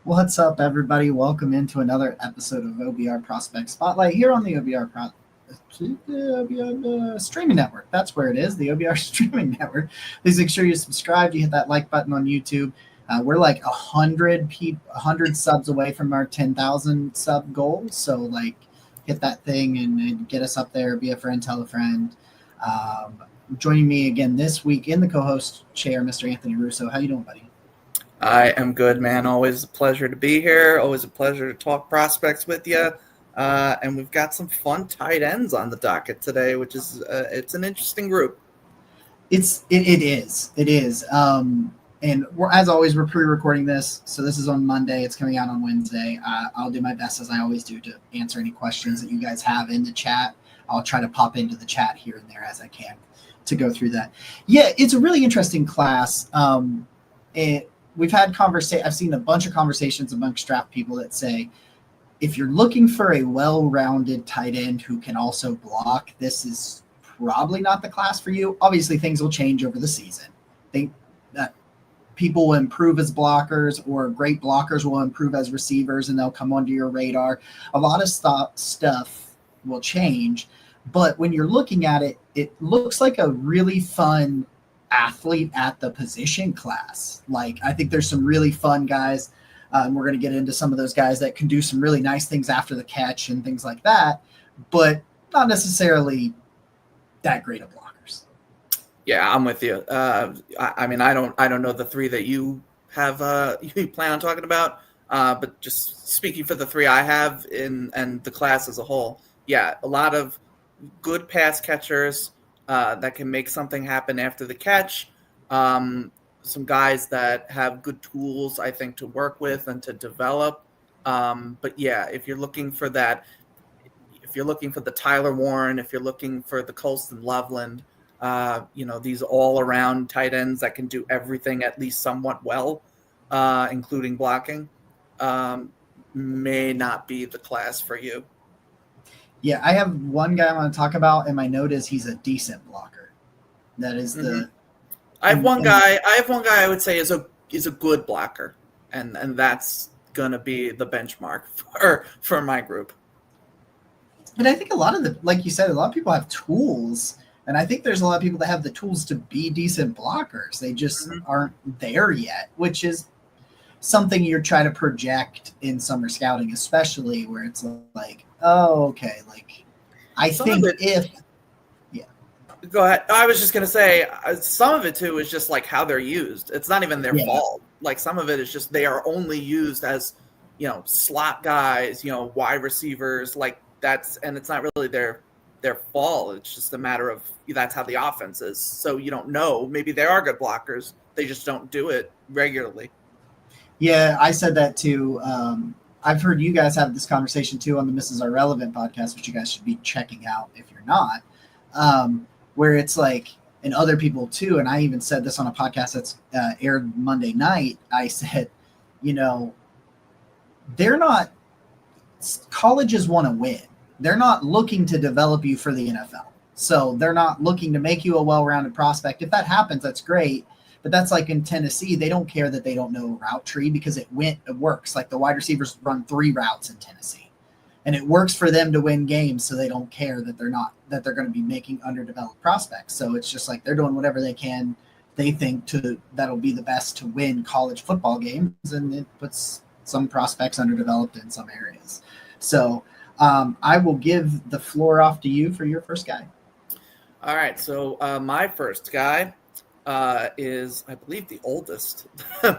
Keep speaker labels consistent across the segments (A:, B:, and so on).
A: What's up, everybody? Welcome into another episode of OBR Prospect Spotlight here on the Streaming Network. That's where it is, the OBR Streaming Network. Please make sure you subscribe. You hit that like button on YouTube. We're like 100 subs away from our 10,000 sub goal. So, hit that thing and get us up there. Be a friend, tell a friend. Um, Joining me again this week in the co-host chair, Mr. Anthony Russo. How you doing, buddy?
B: I am good, man. Always a pleasure to be here. Always a pleasure to talk prospects with you. And we've got some fun tight ends on the docket today, which is it's an interesting group.
A: It is. And as always, we're pre-recording this, so this is on Monday. It's coming out on Wednesday. I'll do my best, as I always do, to answer any questions that you guys have in the chat. I'll try to pop into the chat here and there as I can to go through that. Yeah, it's a really interesting class. We've had I've seen a bunch of conversations amongst draft people that say, if you're looking for a well-rounded tight end who can also block, this is probably not the class for you. Obviously, things will change over the season. Think that people will improve as blockers, or great blockers will improve as receivers, and they'll come onto your radar. A lot of stuff will change, but when you're looking at it, it looks like a really fun athlete at the position class. Like, I think there's some really fun guys. We're going to get into some of those guys that can do some really nice things after the catch and things like that, but not necessarily that great of blockers.
B: Yeah, I'm with you. I mean, I don't know the three that you have you plan on talking about, but just speaking for the three I have and the class as a whole, yeah, a lot of good pass catchers that can make something happen after the catch. Some guys that have good tools, I think, to work with and to develop. But yeah, if you're looking for that, if you're looking for the Tyler Warren, if you're looking for the Colston Loveland, these all-around tight ends that can do everything at least somewhat well, including blocking, may not be the class for you.
A: Yeah, I have one guy I want to talk about, and my note is he's a decent blocker. That is the.
B: I have one guy I would say is a good blocker, and that's gonna be the benchmark for my group.
A: And I think a lot of like you said, a lot of people have tools, and I think there's a lot of people that have the tools to be decent blockers. They just aren't there yet, which is something you're trying to project in summer scouting, especially where it's like, oh, okay, like I think
B: Go ahead. I was just going to say some of it, too, is just like how they're used. It's not even their fault. Like some of it is just they are only used as, slot guys, wide receivers. Like and it's not really their fault. It's just a matter of that's how the offense is. So you don't know. Maybe they are good blockers. They just don't do it regularly.
A: Yeah, I said that too. I've heard you guys have this conversation, too, on the Mrs. Irrelevant podcast, which you guys should be checking out if you're not. Where it's like, and other people too, and I even said this on a podcast that's aired Monday night. I said, they're not, colleges want to win. They're not looking to develop you for the NFL. So they're not looking to make you a well-rounded prospect. If that happens, that's great. But that's like in Tennessee, they don't care that they don't know a route tree because it works. Like the wide receivers run 3 routes in Tennessee. And it works for them to win games, so they don't care that they're going to be making underdeveloped prospects. So it's just like they're doing whatever they can, they think that'll be the best to win college football games, and it puts some prospects underdeveloped in some areas. So I will give the floor off to you for your first guy.
B: All right, so my first guy is, I believe, the oldest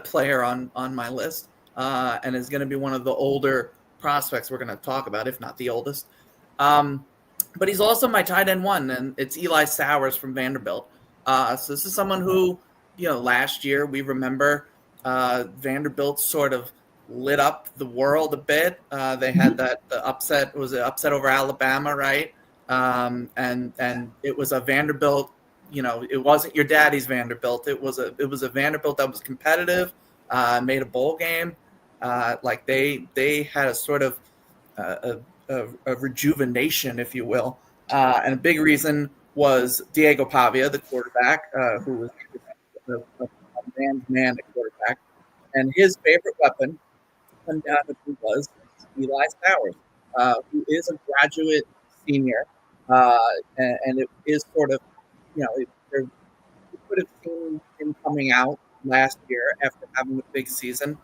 B: player on my list, and is going to be one of the older prospects we're going to talk about, if not the oldest. But he's also my tight end one, and it's Eli Sowers from Vanderbilt. So this is someone who, last year we remember Vanderbilt sort of lit up the world a bit. They had the upset. It was an upset over Alabama, right? And it was a Vanderbilt. It wasn't your daddy's Vanderbilt. It was a Vanderbilt that was competitive, made a bowl game. Like they had a sort of a rejuvenation, if you will, and a big reason was Diego Pavia, the quarterback, who was a man's man at quarterback, and his favorite weapon him down to who was Eli Stowers, who is a graduate senior, and it is sort of, you could have seen him coming out last year after having a big season.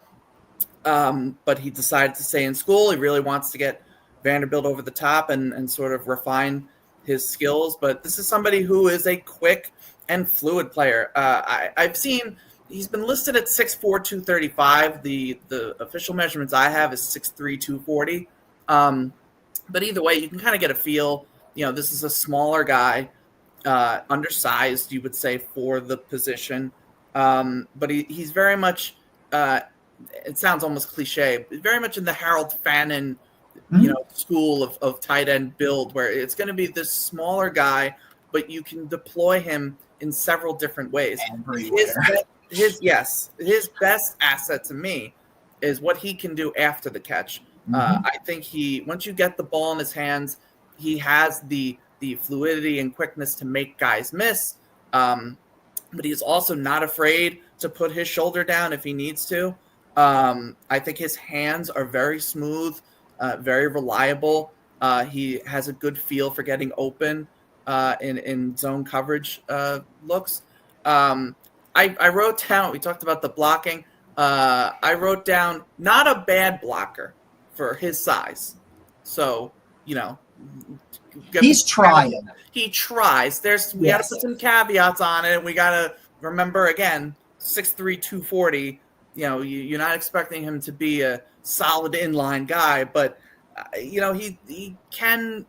B: But he decided to stay in school. He really wants to get Vanderbilt over the top and sort of refine his skills. But this is somebody who is a quick and fluid player. I've seen he's been listed at 6'4", 235. The official measurements I have is 6'3", 240. But either way, you can kind of get a feel. This is a smaller guy, undersized, you would say, for the position. But he's very much it sounds almost cliche, but very much in the Harold Fannin, school of tight end build, where it's going to be this smaller guy, but you can deploy him in several different ways. His best asset to me is what he can do after the catch. I think once you get the ball in his hands, he has the fluidity and quickness to make guys miss. But he's also not afraid to put his shoulder down if he needs to. I think his hands are very smooth, very reliable. He has a good feel for getting open in zone coverage looks. I wrote down, we talked about the blocking. I wrote down not a bad blocker for his size. So,
A: he's trying.
B: He tries. We got to put some caveats on it. We got to remember, again, 6'3", 240. You're not expecting him to be a solid inline guy, but he can.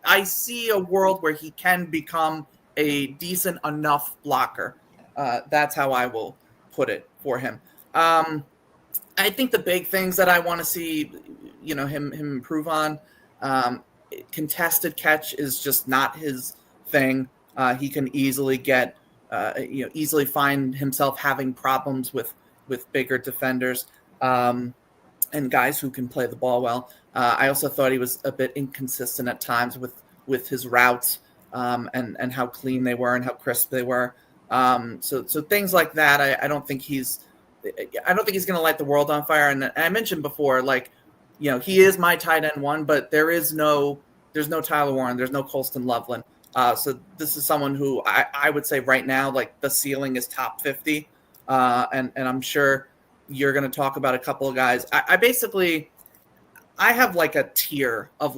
B: I see a world where he can become a decent enough blocker. That's how I will put it for him. I think the big things that I want to see, him improve on. Contested catch is just not his thing. He can easily easily find himself having problems with bigger defenders and guys who can play the ball well. I also thought he was a bit inconsistent at times with his routes and how clean they were and how crisp they were. So things like that. I don't think he's going to light the world on fire. And I mentioned before, he is my tight end one, but there's no Tyler Warren, there's no Colston Loveland. So this is someone who I would say right now, the ceiling is top 50. And I'm sure you're going to talk about a couple of guys. I have a tier of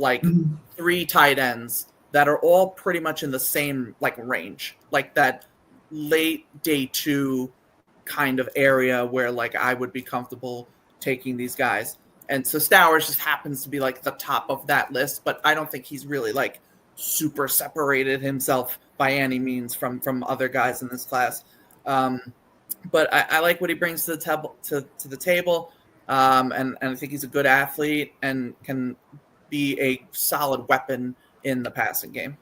B: 3 tight ends that are all pretty much in the same range, that late day 2 kind of area where I would be comfortable taking these guys. And so Stowers just happens to be the top of that list, but I don't think he's really super separated himself by any means from other guys in this class. But I like what he brings to the table. And I think he's a good athlete and can be a solid weapon in the passing game.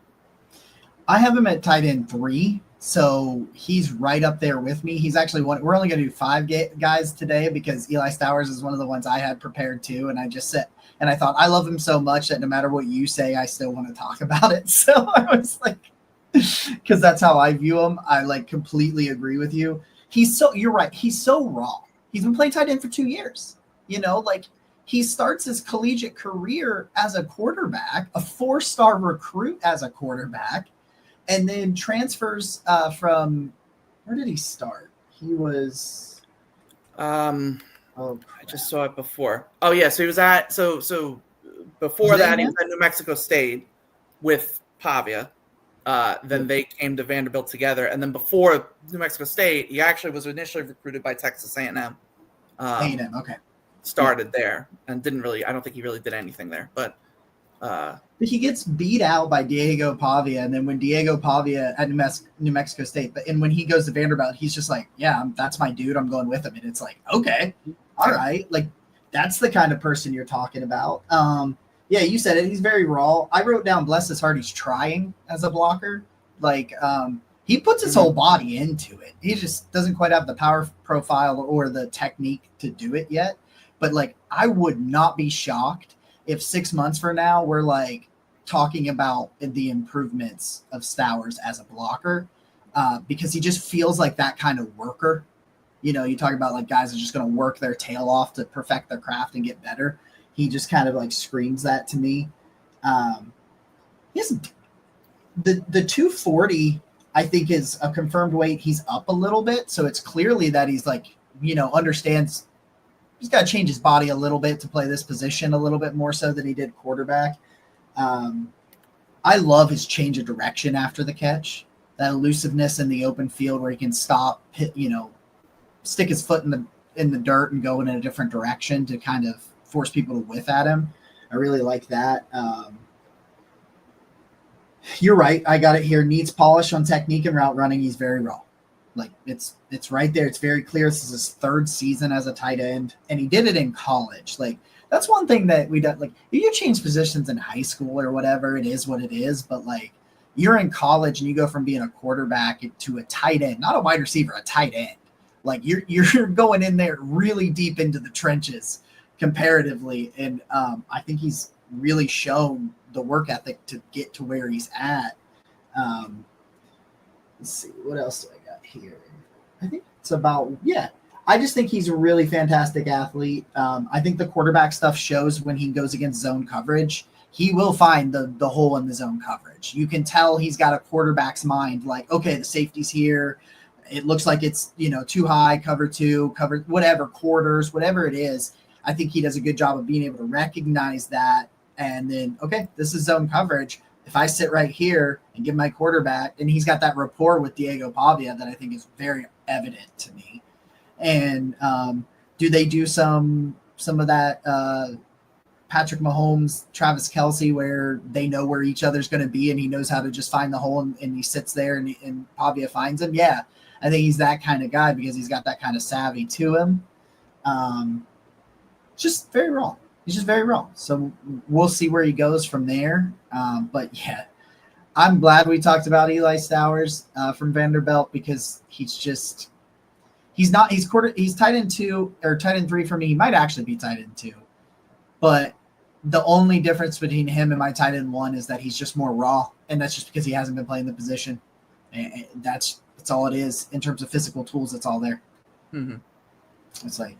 A: I have him at tight end 3, so he's right up there with me. He's actually one. We're only going to do 5 guys today because Eli Stowers is one of the ones I had prepared too, and I just said, and I thought I love him so much that no matter what you say, I still want to talk about it. So I was because that's how I view him. I completely agree with you. You're right. He's so raw. He's been playing tight end for 2 years. He starts his collegiate career as a quarterback, a 4-star recruit as a quarterback, and then transfers from where did he start? He was
B: I just saw it before. Oh yeah, so he was at so before that he was at New Mexico State with Pavia. Then they came to Vanderbilt together, and then before New Mexico State, he actually was initially recruited by Texas A&M.
A: A&M, okay.
B: Started there and I don't think he really did anything there, but
A: he gets beat out by Diego Pavia, and then when Diego Pavia at New Mexico State, and when he goes to Vanderbilt, he's just that's my dude, I'm going with him, and it's okay, all right, that's the kind of person you're talking about. Yeah, you said it. He's very raw. I wrote down, bless his heart, he's trying as a blocker. He puts his whole body into it. He just doesn't quite have the power profile or the technique to do it yet. But I would not be shocked if 6 months from now we're talking about the improvements of Stowers as a blocker, because he just feels like that kind of worker. You talk about like guys are just going to work their tail off to perfect their craft and get better. He just kind of like screams that to me. He has the 240, I think, is a confirmed weight. He's up a little bit, so it's clearly that he's like, understands he's got to change his body a little bit to play this position a little bit more so than he did quarterback. I love his change of direction after the catch, that elusiveness in the open field where he can stop, stick his foot in the dirt and go in a different direction to kind of force people to whiff at him. I really like that. You're right. I got it here. Needs polish on technique and route running. He's very raw. Like it's right there. It's very clear. This is his third season as a tight end, and he did it in college. Like that's one thing that we don't like. If you change positions in high school or whatever, it is what it is. But like you're in college and you go from being a quarterback to a tight end, not a wide receiver, a tight end. Like you're going in there really deep into the trenches comparatively, and I think he's really shown the work ethic to get to where he's at. Let's see, what else do I got here? I think it's about, I just think he's a really fantastic athlete. I think the quarterback stuff shows when he goes against zone coverage. He will find the hole in the zone coverage. You can tell he's got a quarterback's mind, like, okay, the safety's here. It looks like it's, too high, cover two, cover whatever, quarters, whatever it is. I think he does a good job of being able to recognize that. And then, okay, this is zone coverage. If I sit right here and give my quarterback, and he's got that rapport with Diego Pavia that I think is very evident to me. And do they do some of that Patrick Mahomes, Travis Kelce, where they know where each other's going to be and he knows how to just find the hole and he sits there and Pavia finds him? Yeah, I think he's that kind of guy because he's got that kind of savvy to him. Just very raw. He's just very raw. So we'll see where he goes from there. But yeah, I'm glad we talked about Eli Stowers from Vanderbilt because he's tight end 2 or tight end 3 for me. He might actually be tight end 2, but the only difference between him and my tight end 1 is that he's just more raw. And that's just because he hasn't been playing the position. And that's all it is in terms of physical tools. It's all there.
B: Mm-hmm.
A: It's like,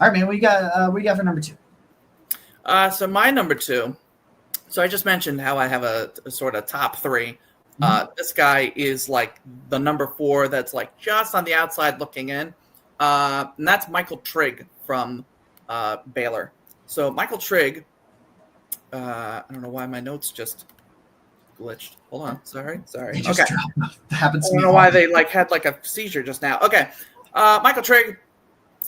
A: all right, man, what you got for number 2?
B: So my number 2, so I just mentioned how I have a sort of top 3. This guy is like the number 4 that's like just on the outside looking in. And that's Michael Trigg from Baylor. So Michael Trigg, I don't know why my notes just glitched. Hold on. Sorry. Okay.
A: Happens to
B: I
A: me.
B: don't know why they had a seizure just now. Okay. Michael Trigg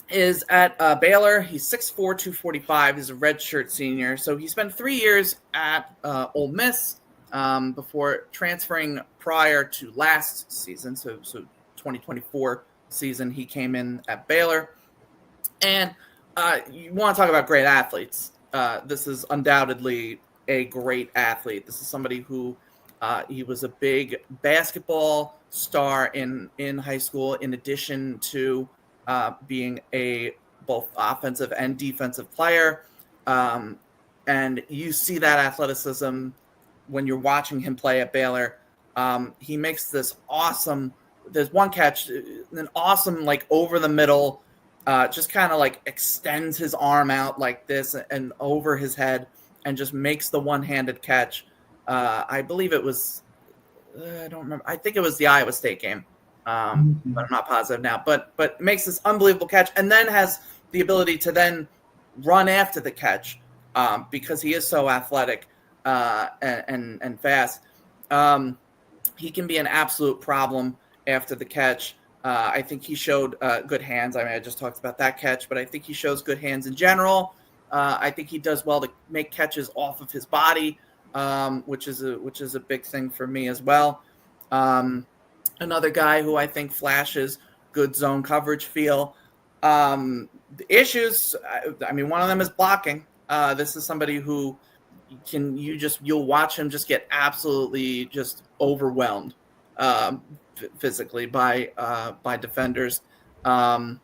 B: is at Baylor. He's 6'4", 245. He's a redshirt senior. So he spent 3 years at Ole Miss before transferring prior to last season. So 2024 season, he came in at Baylor. And you want to talk about great athletes. This is undoubtedly a great athlete. This is somebody who he was a big basketball star in high school, in addition to being a both offensive and defensive player. And you see that athleticism when you're watching him play at Baylor. He makes there's one catch, an awesome, like over the middle, just kind of like extends his arm out like this and over his head and just makes the one-handed catch. I believe it was, I don't remember. I think it was the Iowa State game. But I'm not positive now, but makes this unbelievable catch and then has the ability to then run after the catch because he is so athletic and fast. He can be an absolute problem after the catch. I think he showed good hands. I mean, I just talked about that catch, but I think he shows good hands in general. I think he does well to make catches off of his body, which is a big thing for me as well. Another guy who I think flashes good zone coverage feel. The issues, I mean, one of them is blocking. This is somebody who you'll watch him just get absolutely just overwhelmed physically by defenders. You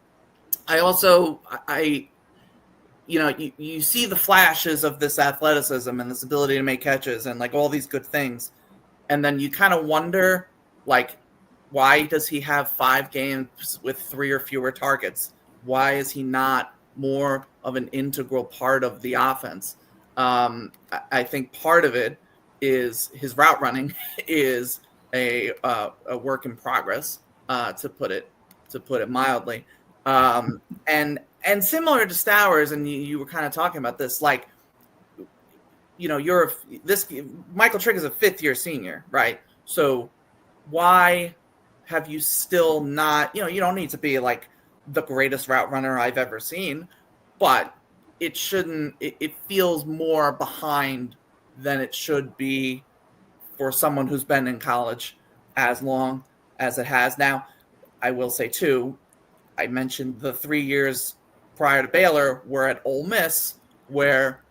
B: see the flashes of this athleticism and this ability to make catches and like all these good things. And then you kind of wonder, like, Why does he have 5 games with 3 or fewer targets? Why is he not more of an integral part of the offense? I think part of it is his route running is a work in progress, to put it mildly. And similar to Stowers, and you were kind of talking about this, like, Michael Trigg is a 5th-year senior, right? So why have you still not, you don't need to be like the greatest route runner I've ever seen, but it feels more behind than it should be for someone who's been in college as long as it has. Now, I will say too, I mentioned the 3 years prior to Baylor were at Ole Miss, where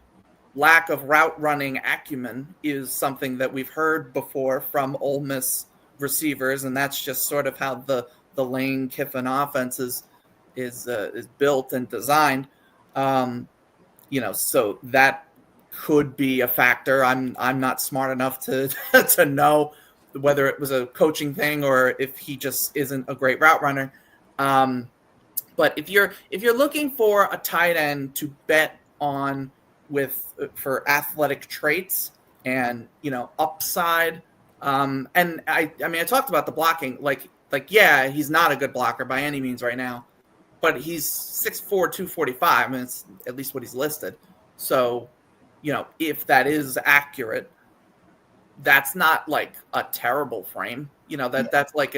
B: lack of route running acumen is something that we've heard before from Ole Miss receivers, and that's just sort of how the Lane Kiffin offense is built and designed. So that could be a factor. I'm not smart enough to to know whether it was a coaching thing or if he just isn't a great route runner. But if you're looking for a tight end to bet on for athletic traits and upside, and I mean I talked about the blocking, like yeah, he's not a good blocker by any means right now, but he's 6'4", 245. I mean, it's at least what he's listed. So, if that is accurate, that's not like a terrible frame. That's like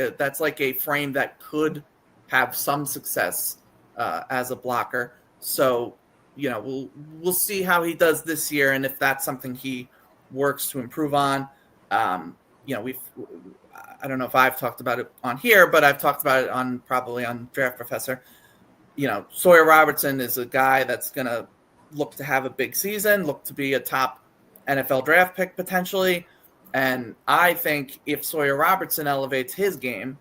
B: a frame that could have some success as a blocker. So, we'll see how he does this year, and if that's something he works to improve on. I don't know if I've talked about it on here, but I've talked about it probably on Draft Professor. Sawyer Robertson is a guy that's going to look to have a big season, look to be a top NFL draft pick potentially. And I think if Sawyer Robertson elevates his game,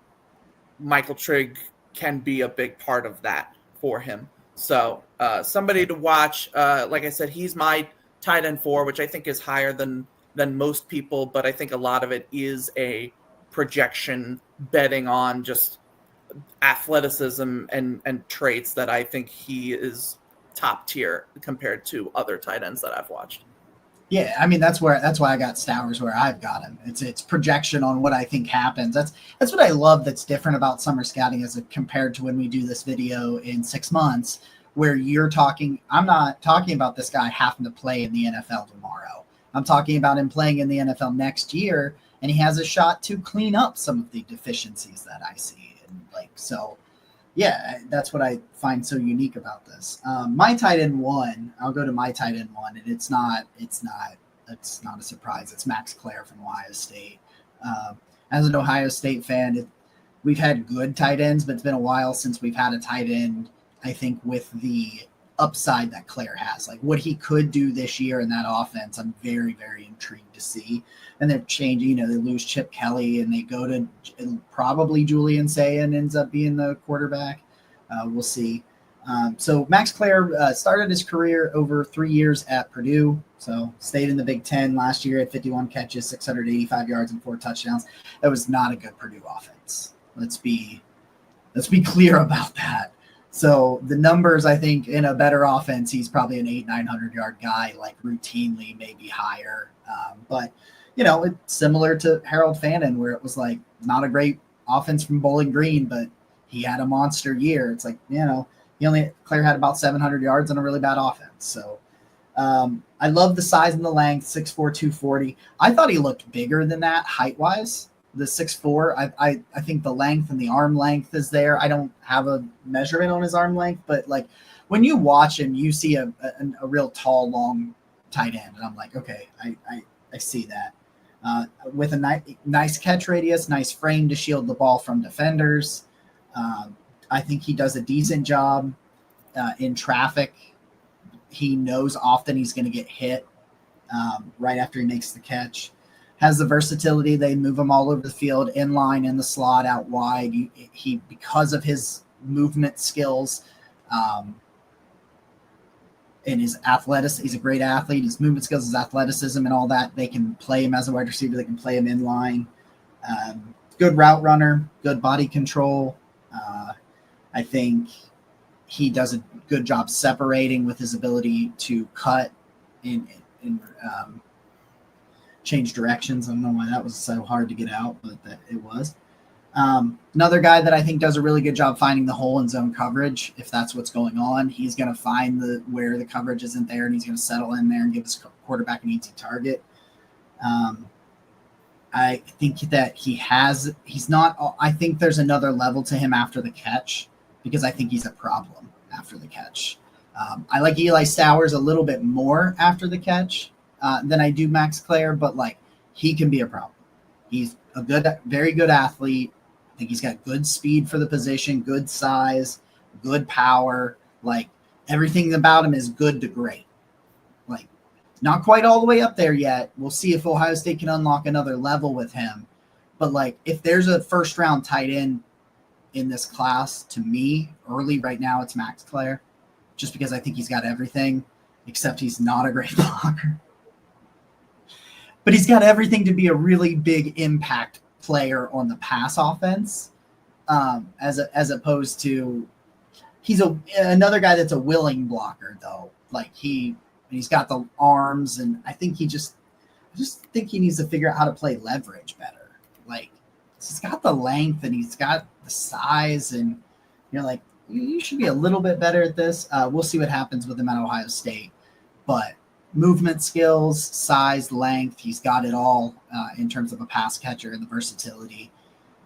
B: Michael Trigg can be a big part of that for him. So somebody to watch. Like I said, he's my tight end 4, which I think is higher than most people, but I think a lot of it is a projection betting on just athleticism and traits that I think he is top tier compared to other tight ends that I've watched.
A: Yeah, I mean that's why I got Stowers where I've got him. It's projection on what I think happens. That's what I love that's different about summer scouting as compared to when we do this video in 6 months, where I'm not talking about this guy having to play in the NFL tomorrow. I'm talking about him playing in the NFL next year, and he has a shot to clean up some of the deficiencies that I see. And yeah, that's what I find so unique about this. My tight end 1, I'll go to my tight end 1, and it's not a surprise. It's Max Clare from Ohio State. As an Ohio State fan, we've had good tight ends, but it's been a while since we've had a tight end, I think, with the upside that Clare has. Like what he could do this year in that offense, I'm very, very intrigued to see. And they're changing, they lose Chip Kelly and they go to probably Julian Sayin ends up being the quarterback. We'll see. So Max Clare started his career over 3 years at Purdue. So stayed in the Big Ten last year at 51 catches, 685 yards and 4 touchdowns. That was not a good Purdue offense. Let's be clear about that. So the numbers, I think, in a better offense, he's probably an 900 yard guy, like routinely, maybe higher. But it's similar to Harold Fannin, where it was like not a great offense from Bowling Green, but he had a monster year. It's like Claire had about 700 yards and a really bad offense. So I love the size and the length, 6'4", 240. I thought he looked bigger than that height wise. The 6'4", I think the length and the arm length is there. I don't have a measurement on his arm length, but like when you watch him, you see a real tall, long tight end, and I'm like, okay, I see that. With a nice catch radius, nice frame to shield the ball from defenders. I think he does a decent job in traffic. He knows often he's going to get hit right after he makes the catch. Has the versatility. They move him all over the field, in line, in the slot, out wide. He because of his movement skills and his athleticism, he's a great athlete. His movement skills, his athleticism, and all that. They can play him as a wide receiver. They can play him in line. good route runner, good body control. I think he does a good job separating with his ability to cut and change directions. I don't know why that was so hard to get out, but it was. Another guy that I think does a really good job finding the hole in zone coverage. If that's what's going on, he's going to find where the coverage isn't there, and he's going to settle in there and give his quarterback an easy target. I think that he's not, I think there's another level to him after the catch, because I think he's a problem after the catch. I like Eli Stowers a little bit more after the catch than I do Max Clare, but like he can be a problem. He's a very good athlete. I think he's got good speed for the position, good size, good power. Like everything about him is good to great. Like not quite all the way up there yet. We'll see if Ohio State can unlock another level with him. But like if there's a first round tight end in this class, to me, early right now, it's Max Clare, just because I think he's got everything, except he's not a great blocker. But he's got everything to be a really big impact player on the pass offense, as opposed to he's another guy that's a willing blocker though. Like he's got the arms, and I think I just think he needs to figure out how to play leverage better. Like he's got the length and he's got the size, and you're like, you should be a little bit better at this. We'll see what happens with him at Ohio State, but movement skills, size, length, he's got it all in terms of a pass catcher and the versatility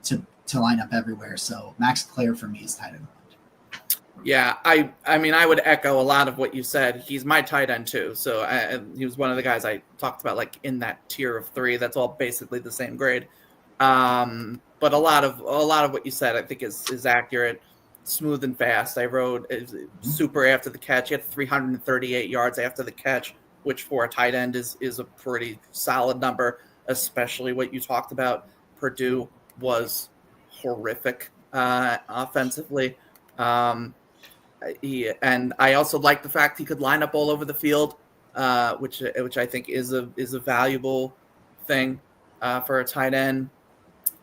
A: to line up everywhere. So Max Clare for me is tight end.
B: Yeah, I mean, I would echo a lot of what you said. He's my tight end too. So he was one of the guys I talked about, like in that tier of three. That's all basically the same grade. But a lot of what you said, I think is accurate. Smooth and fast. I wrote super after the catch. He had 338 yards after the catch, which for a tight end is a pretty solid number, especially what you talked about. Purdue was horrific offensively. And I also like the fact he could line up all over the field, which I think is a valuable thing for a tight end.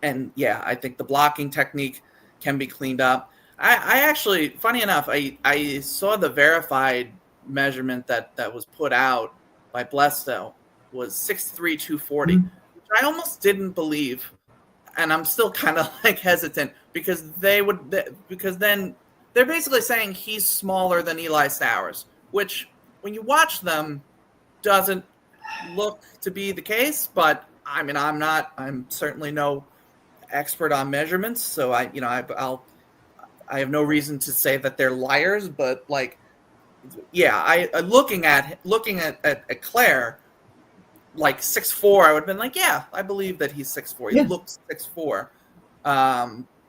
B: And yeah, I think the blocking technique can be cleaned up. I actually, funny enough, I saw the verified measurement that was put out by Blesto was 6'3", 240, which I almost didn't believe, and I'm still kind of like hesitant because then they're basically saying he's smaller than Eli Stowers, which when you watch them doesn't look to be the case. But I mean, I'm certainly no expert on measurements, so I have no reason to say that they're liars, but like, yeah, looking at Claire, like 6'4", I would have been like, yeah, I believe that he's 6'4". He looks 6'4".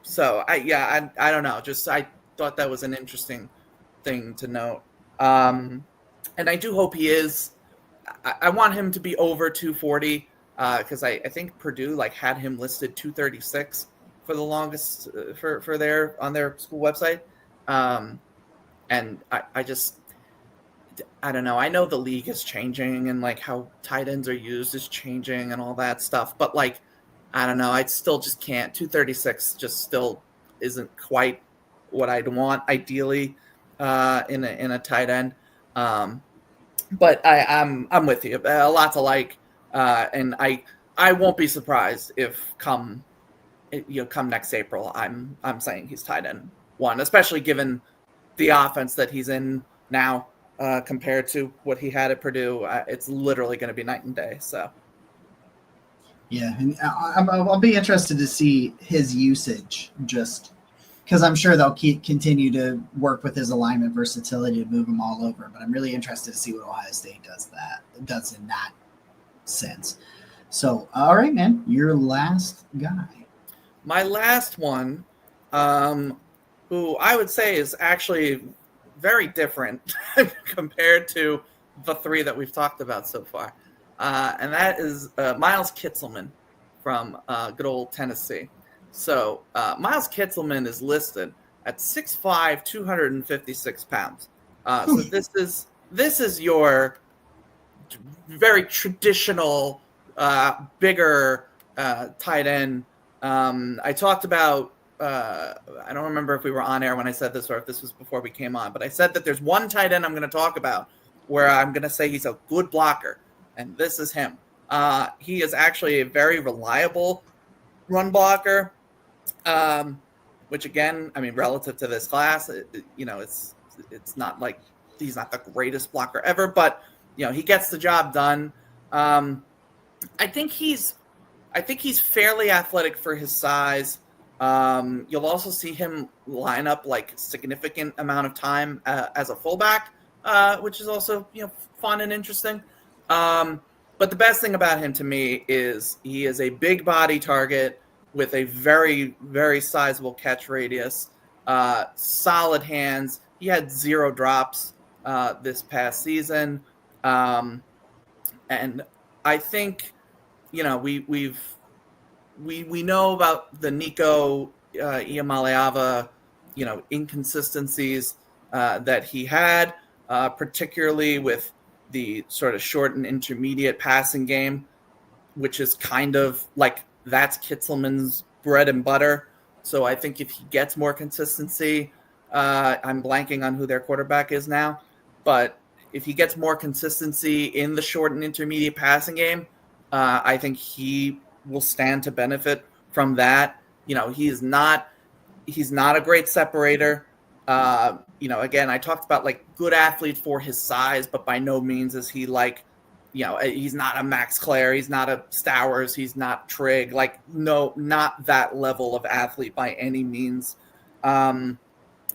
B: So I don't know. Just I thought that was an interesting thing to note. And I do hope he is. I want him to be over 240 because I think Purdue like had him listed 236 for the longest for their on their school website. And I don't know. I know the league is changing and like how tight ends are used is changing and all that stuff. But like, I don't know. I still just can't. 236 just still isn't quite what I'd want ideally in a tight end. But I'm with you. A lot to like, and I won't be surprised if come next April I'm saying he's tight end one, especially given the offense that he's in now. Compared to what he had at Purdue, it's literally going to be night and day. So,
A: yeah, and I'll be interested to see his usage, just because I'm sure they'll continue to work with his alignment versatility to move him all over. But I'm really interested to see what Ohio State does in that sense. So, all right, man, your last guy.
B: My last one, who I would say is actually very different compared to the three that we've talked about so far. And that is Miles Kitselman from good old Tennessee. So Miles Kitselman is listed at 6'5", 256 pounds. So this is your very traditional, bigger tight end I talked about, I don't remember if we were on air when I said this or if this was before we came on, but I said that there's one tight end I'm going to talk about where I'm going to say he's a good blocker, and this is him. He is actually a very reliable run blocker, which again, I mean, relative to this class, it's not like he's not the greatest blocker ever, but he gets the job done. I think he's fairly athletic for his size. You'll also see him line up like significant amount of time as a fullback, which is also fun and interesting. But the best thing about him to me is he is a big body target with a very, very sizable catch radius, solid hands. He had 0 drops this past season, and I think we know about the Nico Iamaleava, inconsistencies that he had, particularly with the sort of short and intermediate passing game, which is kind of like that's Kitzelman's bread and butter. So I think if he gets more consistency, I'm blanking on who their quarterback is now, but if he gets more consistency in the short and intermediate passing game, I think he will stand to benefit from that. He's not a great separator. Again, I talked about like good athlete for his size, but by no means is he like, he's not a Max Clare, he's not a Stowers, he's not Trigg. Like, no, not that level of athlete by any means. And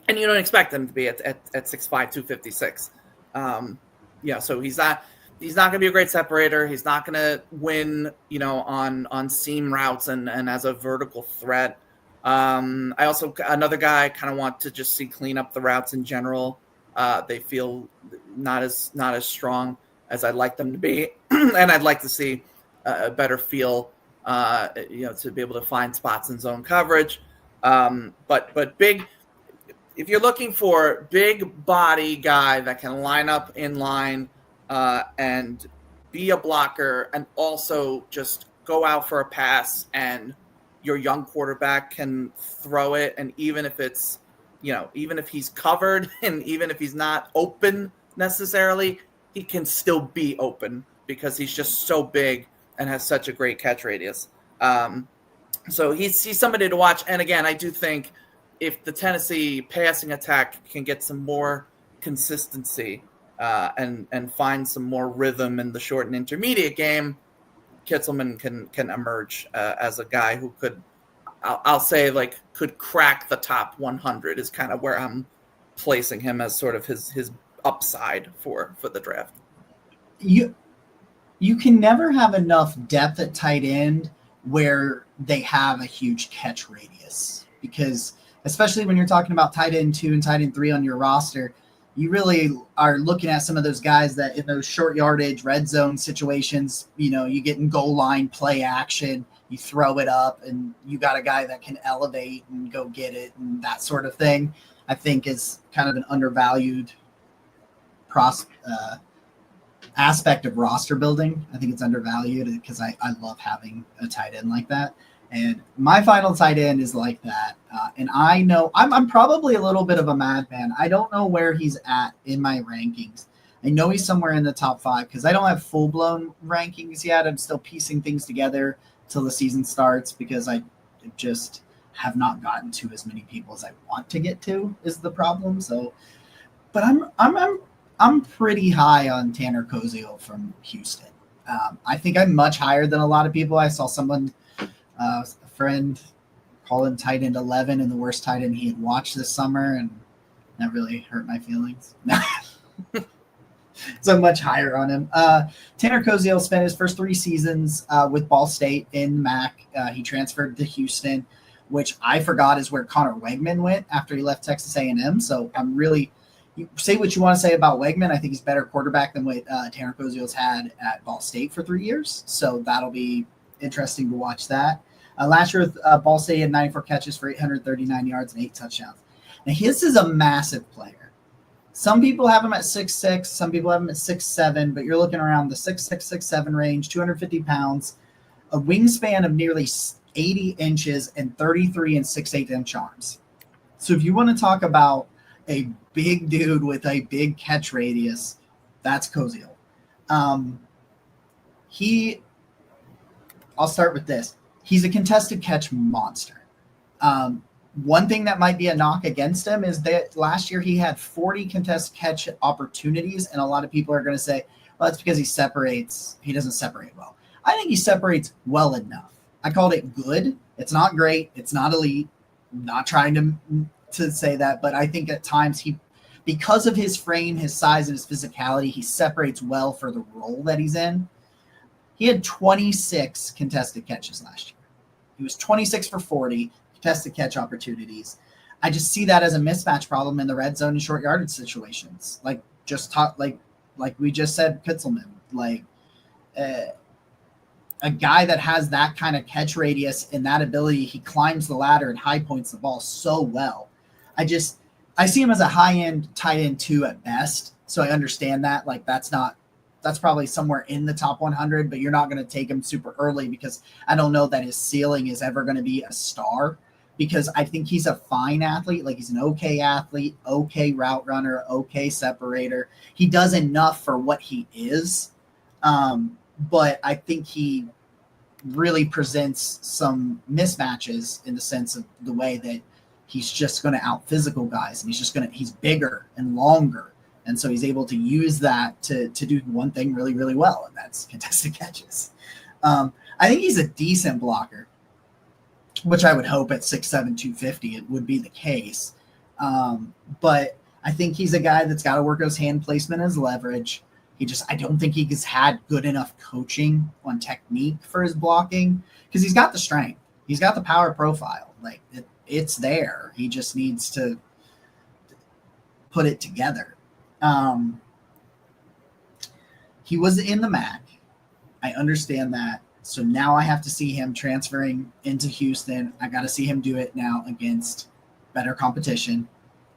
B: you don't expect him to be at 6'5", 256. So he's not going to be a great separator. He's not going to win, on seam routes and as a vertical threat. I also, another guy I kind of want to just see clean up the routes in general. They feel not as strong as I'd like them to be. And I'd like to see a better feel, to be able to find spots in zone coverage. But big, if you're looking for big body guy that can line up in line, and be a blocker and also just go out for a pass and your young quarterback can throw it. And even if it's, even if he's covered and even if he's not open necessarily, he can still be open because he's just so big and has such a great catch radius. So he's somebody to watch. And again, I do think if the Tennessee passing attack can get some more consistency, and find some more rhythm in the short and intermediate game, Kitzelman can emerge as a guy who could, I'll say, like, could crack the top 100 is kind of where I'm placing him as sort of his upside for the draft.
A: You can never have enough depth at tight end where they have a huge catch radius, because especially when you're talking about tight end 2 and tight end 3 on your roster, you really are looking at some of those guys that in those short yardage, red zone situations, you get in goal line play action, you throw it up, and you got a guy that can elevate and go get it and that sort of thing. I think is kind of an undervalued aspect of roster building. I think it's undervalued because I love having a tight end like that. And my final tight end is like that. And I know I'm probably a little bit of a madman. I don't know where he's at in my rankings. I know he's somewhere in the top 5 because I don't have full-blown rankings yet. I'm still piecing things together till the season starts because I just have not gotten to as many people as I want to get to is the problem. So, but I'm pretty high on Tanner Koziel from Houston. I think I'm much higher than a lot of people. I saw someone, a friend, call him tight end 11 and the worst tight end he had watched this summer, and that really hurt my feelings. So much higher on him. Tanner Koziel spent his first 3 seasons with Ball State in MAC. He transferred to Houston, which I forgot is where Connor Wegman went after he left Texas A&M. So I'm really – you say what you want to say about Wegman. I think he's a better quarterback than what Tanner Koziel's had at Ball State for 3 years. So that'll be interesting to watch that. Last year with Ball State, he had 94 catches for 839 yards and 8 touchdowns. Now, his is a massive player. Some people have him at 6'6", some people have him at 6'7", but you're looking around the 6'6", 6'7" range, 250 pounds, a wingspan of nearly 80 inches and 33 and 6/8 inch arms. So if you want to talk about a big dude with a big catch radius, that's Koziel. I'll start with this. He's a contested catch monster. One thing that might be a knock against him is that last year he had 40 contested catch opportunities, and a lot of people are going to say, well, that's because he doesn't separate well. I think he separates well enough. I called it good. It's not great. It's not elite. I'm not trying to say that, but I think at times because of his frame, his size, and his physicality, he separates well for the role that he's in. He had 26 contested catches last year. He was 26 for 40 contested catch opportunities. I just see that as a mismatch problem in the red zone and short yardage situations. Like we just said, Pitzelman, a guy that has that kind of catch radius and that ability, he climbs the ladder and high points the ball so well. I see him as a high-end tight end 2 at best. So I understand that. That's probably somewhere in the top 100, but you're not going to take him super early because I don't know that his ceiling is ever going to be a star, because I think he's a fine athlete. Like, he's an okay athlete, okay route runner, okay separator. He does enough for what he is. But I think he really presents some mismatches in the sense of the way that he's just going to out physical guys, and he's bigger and longer. And so he's able to use that to do one thing really, really well, and that's contested catches. I think he's a decent blocker, which I would hope at 6'7", 250 it would be the case. But I think he's a guy that's got to work his hand placement as leverage. I don't think he's had good enough coaching on technique for his blocking, because he's got the strength. He's got the power profile. It's there. He just needs to put it together. He was in the MAC. I understand that. So now I have to see him transferring into Houston. I got to see him do it now against better competition,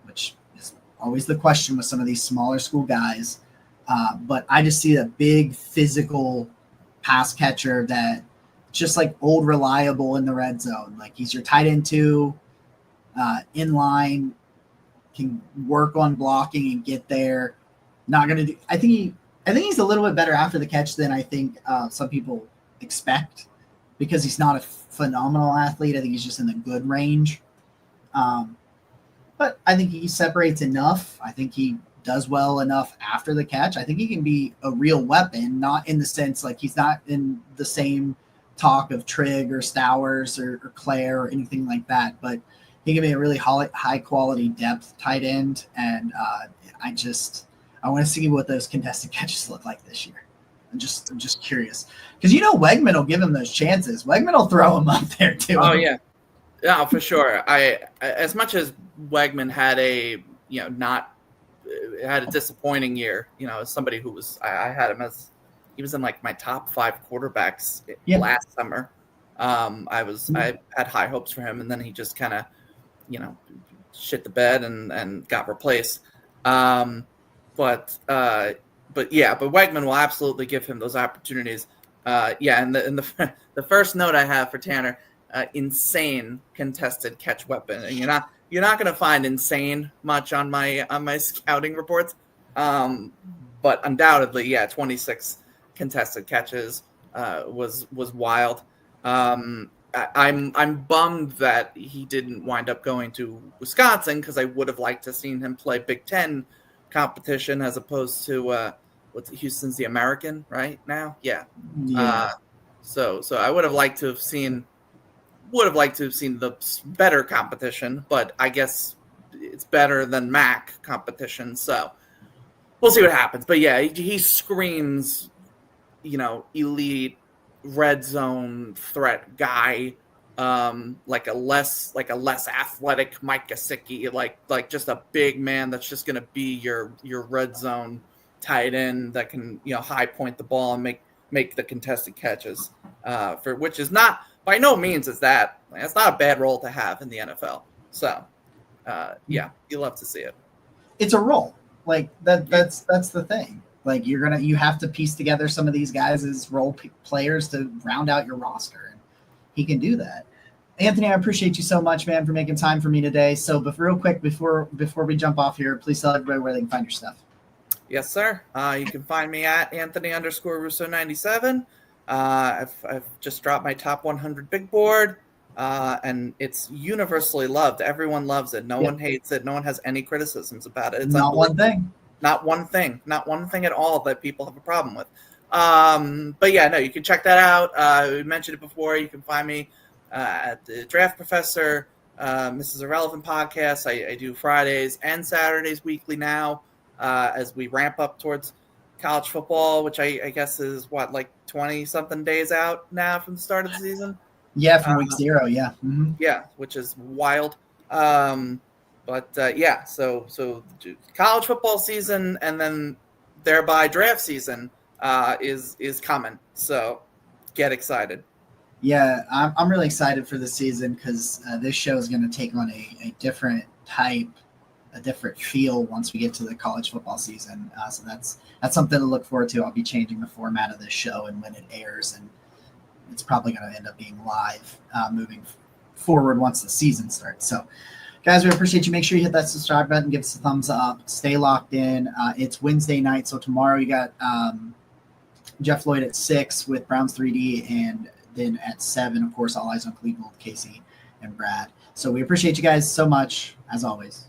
A: which is always the question with some of these smaller school guys. But I just see a big physical pass catcher that just old reliable in the red zone. He's your tight end 2, in line, can work on blocking and get there. Not going to do. I think he's a little bit better after the catch than I think some people expect, because he's not a phenomenal athlete. I think he's just in the good range. But I think he separates enough. I think he does well enough after the catch. I think he can be a real weapon, not in the sense he's not in the same talk of Trigg or Stowers or Claire or anything like that, but he can be a really high quality depth tight end. And I want to see what those contested catches look like this year. I'm just curious, because Wegman will give him those chances. Wegman will throw him up there too.
B: Oh yeah, for sure. As much as Wegman had had a disappointing year, as somebody who was, I had him as, he was in my top 5 quarterbacks last summer. I had high hopes for him, and then he just kind of, shit the bed and got replaced. But Wegman will absolutely give him those opportunities. And the first note I have for Tanner, insane contested catch weapon, and you're not going to find insane much on my scouting reports, but undoubtedly, 26 contested catches was wild. I'm bummed that he didn't wind up going to Wisconsin, because I would have liked to seen him play Big Ten competition as opposed to Houston's the American right now. So I would have liked to have seen the better competition, but I guess it's better than MAC competition. So we'll see what happens. But he screams, elite red zone threat guy, like a less athletic Mike Gesicki, like just a big man that's just going to be your red zone tight end that can high point the ball and make the contested catches, for which is not by no means is that it's not a bad role to have in the NFL. So you love to see it.
A: It's a role that's the thing. You have to piece together some of these guys as role players to round out your roster. And he can do that. Anthony, I appreciate you so much, man, for making time for me today. So, but real quick, before we jump off here, please tell everybody where they can find your stuff.
B: Yes, sir. You can find me at Anthony_Russo97. I've just dropped my top 100 big board, and it's universally loved. Everyone loves it. No one hates it. No one has any criticisms about it. It's
A: not one thing.
B: Not one thing. Not one thing at all that people have a problem with. But yeah, no, you can check that out. We mentioned it before. You can find me at the Draft Professor, Mrs. Irrelevant podcast. I do Fridays and Saturdays weekly now, as we ramp up towards college football, which I guess is like 20-something days out now from the start of the season.
A: Yeah, from week 0. Yeah. Mm-hmm.
B: Yeah, which is wild. Yeah, so college football season and then thereby draft season is coming. So get excited.
A: Yeah, I'm really excited for the season because this show is going to take on a different type, a different feel once we get to the college football season. So that's something to look forward to. I'll be changing the format of this show and when it airs, and it's probably going to end up being live moving forward once the season starts. So, guys, we appreciate you. Make sure you hit that subscribe button, give us a thumbs up, stay locked in. It's Wednesday night, so tomorrow you got Jeff Lloyd at 6 with Browns 3D, and then at 7, of course, All Eyes on Cleveland with Casey and Brad. So we appreciate you guys so much, as always.